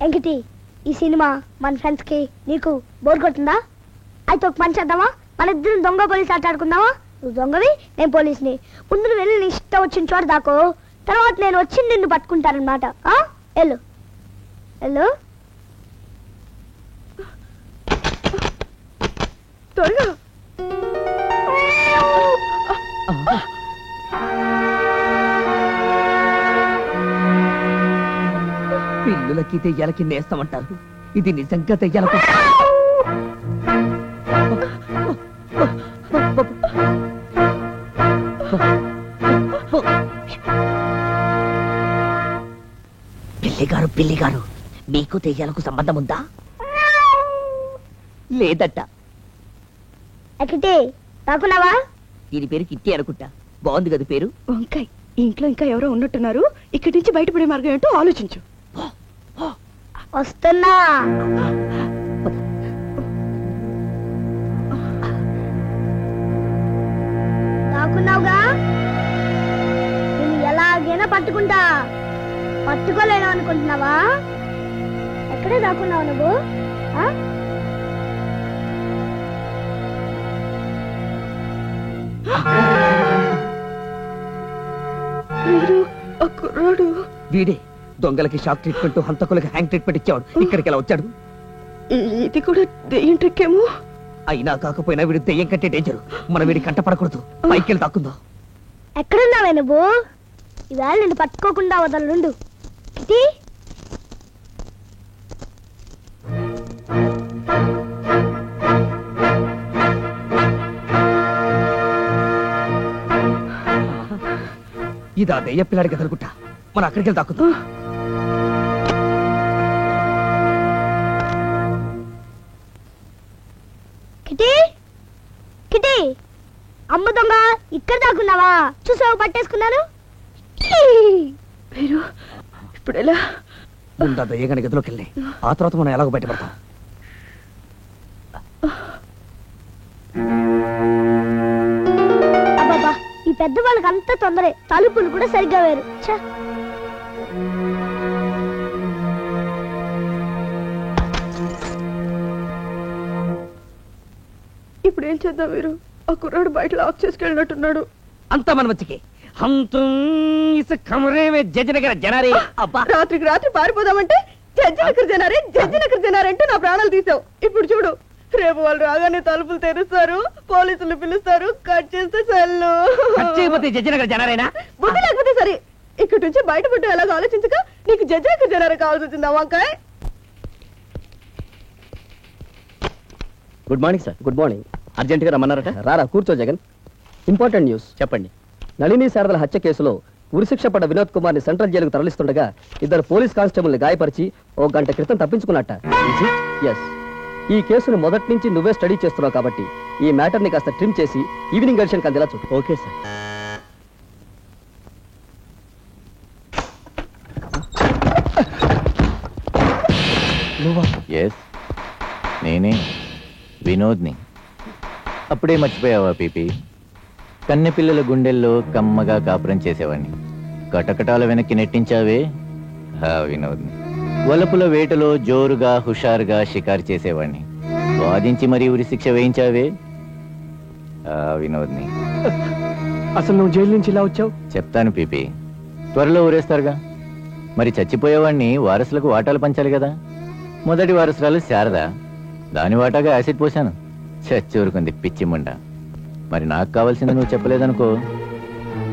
వెంకటి, ఈ సినిమా మన ఫ్రెండ్స్ కి నీకు బోర్ కొట్టిందా? అయితే ఒక పని చేద్దామా? మన ఇద్దరు దొంగ పోలీస్ ఆట ఆడుకుందామా? నువ్వు దొంగవి, నేను పోలీస్ని. ముందు నువ్వు వెళ్ళి నీ ఇష్టం వచ్చిన చోట దాకో, తర్వాత నేను వచ్చి నిన్ను పట్టుకుంటానమాట. వెళ్ళు వెళ్ళు. త్వరగా. పిల్లులకి దెయ్యాలకి నేస్తామంటారు, ఇది నిజంగా దెయ్యాలకు. పిల్లిగారు మీకు దెయ్యాలకు సంబంధం ఉందా? లేదట. అక్కటే రాకున్నావా? దీని పేరు కిట్టి అనుకుంటా. బాగుంది కదా పేరు. వంకాయ్, ఇంట్లో ఇంకా ఎవరో ఉన్నట్టున్నారు. ఇక్కడి నుంచి బయటపడే మార్గం ఏంటో ఆలోచించు. వస్తున్నా. రాకున్నావుగా, నేను ఎలాగైనా పట్టుకుంటా. పట్టుకోలేను అనుకుంటున్నావా? ఎక్కడే దాక్కున్నావు నువ్వు? వీడే దొంగలకి షాక్ ట్రీట్మెంట్, హంతకులకి హ్యాంగ్ ట్రీట్మెంట్ ఇచ్చాడు. ఇక్కడికి ఎలా వచ్చాడు? ఇది కూడా దెయ్యం ట్రిక్ ఏమో. అయినా కాకపోయినా వీడు దెయ్యం కంటే డేంజర్. మనం వీడి కంట పడకూడదు. పైకి వెళ్ళి దాక్కుందాం. ఎక్కడున్నావే నువ్వు? ఇవాళ నిన్ను పట్టుకోకుండా వదలుండు. ఇది ఇదా దెయ్య పిల్లాడికి ఎదురుకుంటా. మనం అక్కడికి వెళ్ళి దాక్కుందాం. కిటీ కిటీ, అమ్మ దొంగ ఇక్కడ దాక్కున్నావా? చూసావు, పట్టేసుకున్నాను. మీరు ఇప్పుడు ఎలా? ముందా దయ్యగాని గదిలోకి వెళ్ళి ఆ తర్వాత మనం ఎలాగో బయటపడతాం. అబ్బాబా, ఈ పెద్దవాళ్ళకి అంత తొందరే. తలుపులు కూడా సరిగ్గా వేరు. ఇప్పుడు ఏం చేద్దాం? మీరు ఆ కుర్రాడు బయట లాక్ చేసుకెళ్ళినట్టున్నాడు. అంతా మన వచ్చి రాత్రికి రాత్రి పారిపోదామంటే జడ్జినగర్ జనారంటూ నా ప్రాణాలు తీసావు. ఇప్పుడు చూడు, రేపు వాళ్ళు రాగానే తలుపులు తెరుస్తారు, పోలీసులు పిలుస్తారు, కట్ చేస్తే సెల్లు. బుద్ధి లేకపోతే సరే. ఇక్కడి నుంచి బయటపడ్డా ఎలాగ ఆలోచించక నీకు జడ్జినగర్ జనారే కావాల్సి వచ్చిందా వంకాయ్? Good morning sir. Good morning. అర్జెంట్గా రమ్మన్నారట. రారా, కూర్చో జగన్. Important news. చెప్పండి. నళిని శారదల హత్య కేసులో ఉరిశిక్ష పడ్డ వినోద్ కుమార్ ని సెంట్రల్ జైలుకు తరలిస్తుండగా ఇద్దరు పోలీస్ కానిస్టేబుల్ ని గాయపరిచి 1 గంట క్రితం తప్పించుకున్నట్ట. ఎస్, ఈ కేసును మొదటి నుంచి నువ్వే స్టడీ చేస్తున్నావు కాబట్టి ఈ మ్యాటర్ ని కాస్త ట్రిమ్ చేసి ఈవినింగ్ ఎడిషన్ కందిలా చూడు. Okay sir. ఎస్, నేనే వినోద్ని. అప్పుడే మర్చిపోయావా పీపీ? కన్నె పిల్లల గుండెల్లో కమ్మగా కాపురం చేసేవాడిని. కటకటాల వెనక్కి నెట్టించావే వినోద్ని. వలపుల వేటలో జోరుగా హుషారుగా షికారు చేసేవాడిని. వాదించి మరీ ఉరి శిక్ష వేయించావే వినోద్ని. అసలు నువ్వు జైలు నుంచి ఇలా వచ్చావు? చెప్తాను పీపీ, త్వరలో ఊరేస్తారుగా. మరి చచ్చిపోయేవాడిని వారసులకు వాటాలు పంచాలి కదా. మొదటి వారసురాలు శారద, దాని వాటాగా యాసిడ్ పోశాను. చచ్చూరుకుంది పిచ్చి ముండ. మరి నాకు కావాల్సింది నువ్వు చెప్పలేదనుకో,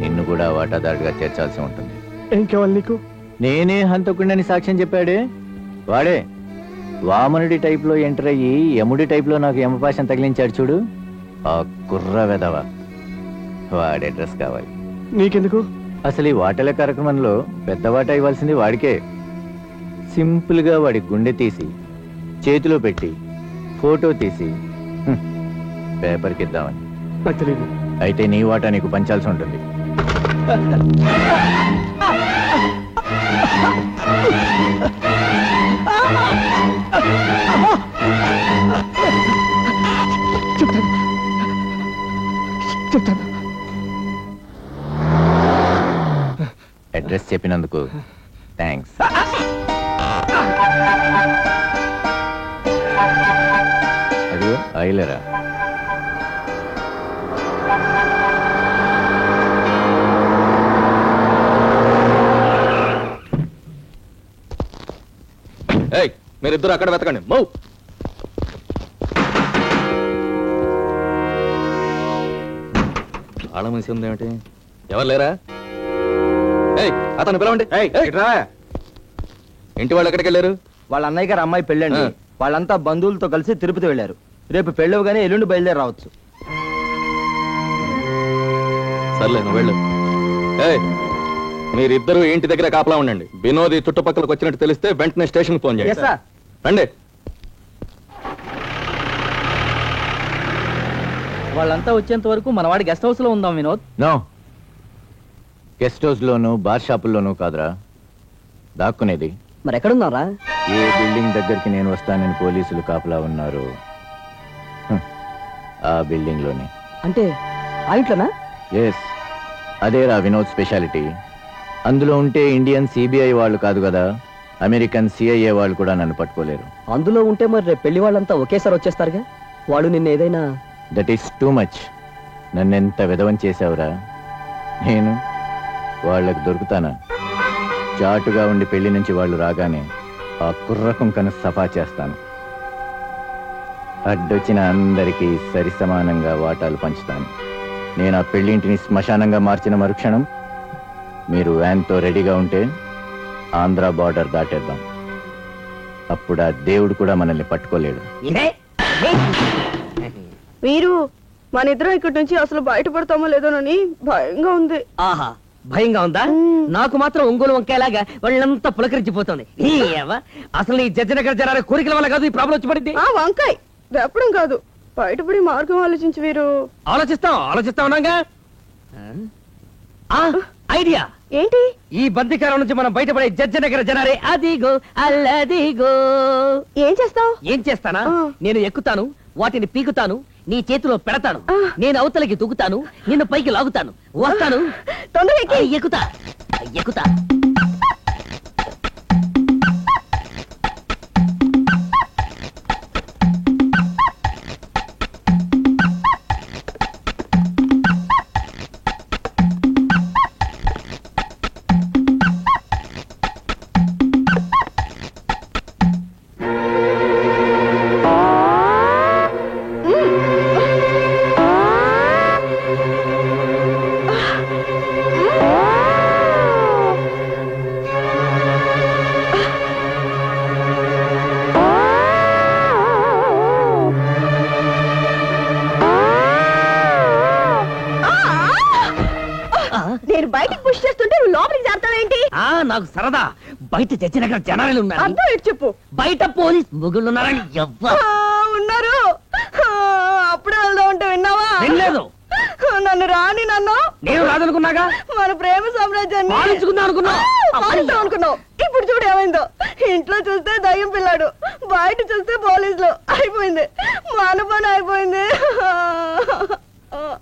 నిన్ను కూడా వాటాదారుడిగా చేర్చాల్సి ఉంటుంది. ఏం కావాలి నీకు? నేనే హంతకుండని సాక్ష్యం చెప్పాడే వాడే. వామనుడి టైప్ లో ఎంటర్ అయ్యి యముడి టైప్ లో నాకు యమపాశం తగిలించాడు చూడు, ఆ కుర్ర వెదవ. వాడి అడ్రస్ కావాలి. నీకెందుకు? అసలు ఈ వాటల కార్యక్రమంలో పెద్ద వాటా ఇవ్వాల్సింది వాడికే. సింపుల్ గా వాడి గుండె తీసి చేతిలో పెట్టి ఫోటో తీసి పేపర్కి ఇద్దామని. నాకు తెలియదు. అయితే నీ వాటా నీకు పంచాల్సి ఉంటుంది. చెప్తాను. అడ్రస్ చెప్పినందుకు థ్యాంక్స్. అదిగో ఆయిలరా. మీరిద్దరు అక్కడ వెతకండి. మౌ తాళం వేసి ఉందేమిటి? ఎవరు లేరా? అతను పిలవండి. ఇంటి వాళ్ళు ఎక్కడికి వెళ్ళారు? వాళ్ళ అన్నయ్య గారు అమ్మాయి పెళ్ళండి. వాళ్ళంతా బంధువులతో కలిసి తిరుపతి వెళ్ళారు. రేపు పెళ్ళవగానే ఎల్లుండి బయలుదేరి రావచ్చు. సర్లే నువ్వు వెళ్ళు. మీరిద్దరూ ఇంటి దగ్గర కాపలా ఉండండి. వినోద్ చుట్టుపక్కలకు వచ్చినట్టు తెలిస్తే వెంటనే స్టేషన్ ఫోన్ చేయండి. రండి. వాళ్ళంతా వచ్చేంత వరకు మనవాడి గెస్ట్ హౌస్ లో ఉందాం వినోద్. నో, గెస్ట్ హౌస్ లోను బార్ షాపుల్లోనూ కాదురా దాక్కునేది. మరి ఎక్కడున్నారా? ఏ బిల్డింగ్ దగ్గరికి నేను వస్తానని పోలీసులు కాపలా ఉన్నారు ఆ బిల్డింగ్ లోనే. అంటే ఆ ఇంట్లోనా? ఎస్, అదేరా వినోద్ స్పెషాలిటీ. అందులో ఉంటే ఇండియన్ సిబిఐ వాళ్ళు కాదు కదా, అమెరికన్ సిఐఏ వాళ్ళు కూడా నన్ను పట్టుకోలేరు. అందులో ఉంటే మరి రేపు పెళ్లి వాళ్ళంతా ఒకేసారి వచ్చేస్తారుగా. వాడు నిన్న ఏదైనా... దట్ ఈస్ టూ మచ్. నన్నెంత విధవం చేశావురా. నేను వాళ్ళకు దొరుకుతానా? చాటుగా ఉండి పెళ్లి నుంచి వాళ్ళు రాగానే ఆ కుర్రకుంకన సఫా చేస్తాను. అడ్డొచ్చిన అందరికీ సరి సమానంగా వాటాలు పంచుతాను. నేను ఆ పెళ్లింటిని శ్మశానంగా మార్చిన మరుక్షణం మీరు వ్యాన్తో రెడీగా ఉంటే ఆంధ్ర బార్డర్ దాటేద్దాం. అప్పుడు ఆ దేవుడు కూడా మనల్ని పట్టుకోలేడు. మీరు మన ఇద్దరం ఇక్కడి నుంచి అసలు బయటపడతామో లేదోనని భయంగా ఉంది. ఆహా, భయంగా ఉందా? నాకు మాత్రం ఒంగోలు వంకాయలాగా వాళ్ళంతా పులకరించిపోతుంది. అసలు ఈ జడ్జినగర్ జనాల కోరికల వల్ల కాదు ఈ ప్రాబ్లం వచ్చి పడింది. వంకాయ్ వెప్పడం కాదు, బయటపడి మార్గం ఆలోచించి వీరు. ఆలోచిస్తావునాగా. ఐడియా ఏంటి? ఈ బందికారం నుంచి మనం బయటపడే జడ్జినగర్ జనారే అదిగో అల్లదిగో. ఏం చేస్తానా? నేను ఎక్కుతాను, వాటిని పీకుతాను, నీ చేతిలో పెడతాను. నేను అవతలకి దూకుతాను, నిన్ను పైకి లాగుతాను. వస్తాను, తొందరగా ఎక్కుతా. నేను బయటికి పుష్ చేస్తుంటే నువ్వు లోపలికి చేస్తావేంటి? నాకు సరదా. బయట జడ్జినగర్ జనాలు ఉన్నారు. అర్థం ఏంటి చెప్పు. బయట పోలీస్ ముగ్గులున్నారని ఉన్నారు. అప్పుడే వెళ్దాం అంటే విన్నావా? వినలేదు. నన్ను రాని నన్ను నేను రాదనుకున్నాగా. మన ప్రేమ సామ్రాజ్యాన్ని అనుకున్నావు. ఇప్పుడు చూడు ఏమైందో. ఇంట్లో చూస్తే దయ్యం పిల్లాడు, బయట చూస్తే పోలీసులు. అయిపోయింది, మన పని అయిపోయింది.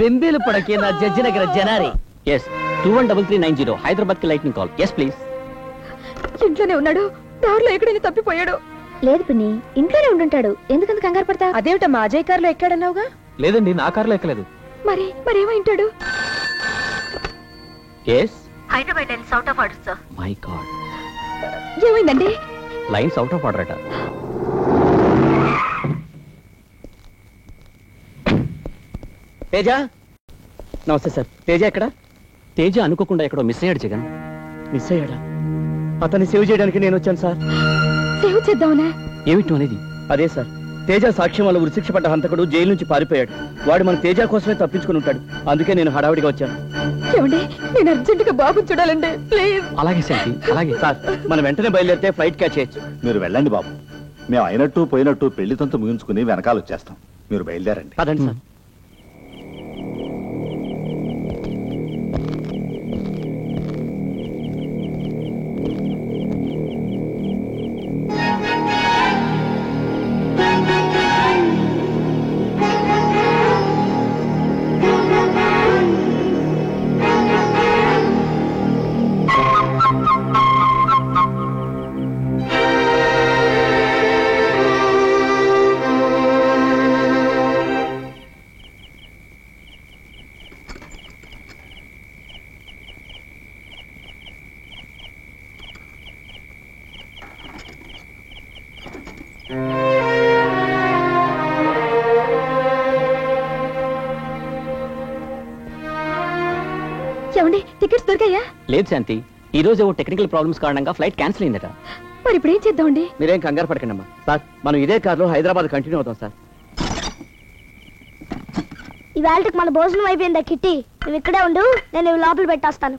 బెంబేలు పడకే నా జడ్జినగర్ జనారి. ఎస్, 213390 హైదరాబాద్ కి లైట్నింగ్ కాల్. Yes please. ఇంట్లోనే ఉన్నాడు, దారిలో ఎక్కడైనా తప్పిపోయాడు. లేదు పిన్ని, ఇంట్లోనే ఉండుంటాడు. ఎందుకంత కంగారు పడతా? అదేమిటమ్మా, అజయ్ కారులో ఎక్కాడన్నావుగా? లేదండి, నా కారులో ఎక్కలేదు. మరేమైంటాడు? Yes, Hyderabad lines out of order sir. My god, ఏమైందండి? లైన్స్ అవుట్ ఆఫ్ ఆర్డర్ అట. తేజ. నమస్తే సార్. తేజ ఎక్కడ? తేజ అనుకోకుండా ఎక్కడో మిస్ అయ్యాడు జగన్. మిస్ అయ్యాడా? అతన్ని సేవ్ చేయడానికి నేను వచ్చాను సార్. సేవ్ చేద్దామనా? ఏమిటి అనేది? అదే సార్, తేజ సాక్ష్యం వల్ల ఉరిశిక్ష పడ్డ హంతకుడు జైలు నుంచి పారిపోయాడు. వాడు మన తేజ కోసమే తప్పించుకుని ఉంటాడు. అందుకే నేను హడావిడిగా వచ్చాను. ఏమండి, నేను అర్జెంట్ గా బాబు చూడాలండి, ప్లీజ్. అలాగే శాంతి, అలాగే సార్. మనం వెంటనే బయలుదేరితే ఫ్లైట్ క్యాచ్ చేయొచ్చు. మీరు వెళ్ళండి బాబు. మేము అయినట్టు పోయినట్టు పెళ్లి తంతు ముగించుకుని వెనకాల వచ్చేస్తాం. మీరు బయలుదేరండి. పదండి సార్. ఏమండి టికెట్స్ దొరికాయా? లేదు శాంతి, ఈ రోజు టెక్నికల్ ప్రాబ్లమ్స్ కారణంగా ఫ్లైట్ క్యాన్సిల్ అయిందట. మరి ఇప్పుడు ఏం చేద్దామండి? మీరేం కంగారు పడకండి అమ్మా. సార్, మనం ఇదే కార్లో హైదరాబాద్ కంటిన్యూ అవుతాం సార్. ఈ వేళకి మన భోజనం అయిపోయిందా కిట్టి? నువ్వు ఇక్కడే ఉండు, నేను ఇవి లోపల పెట్టేస్తాను.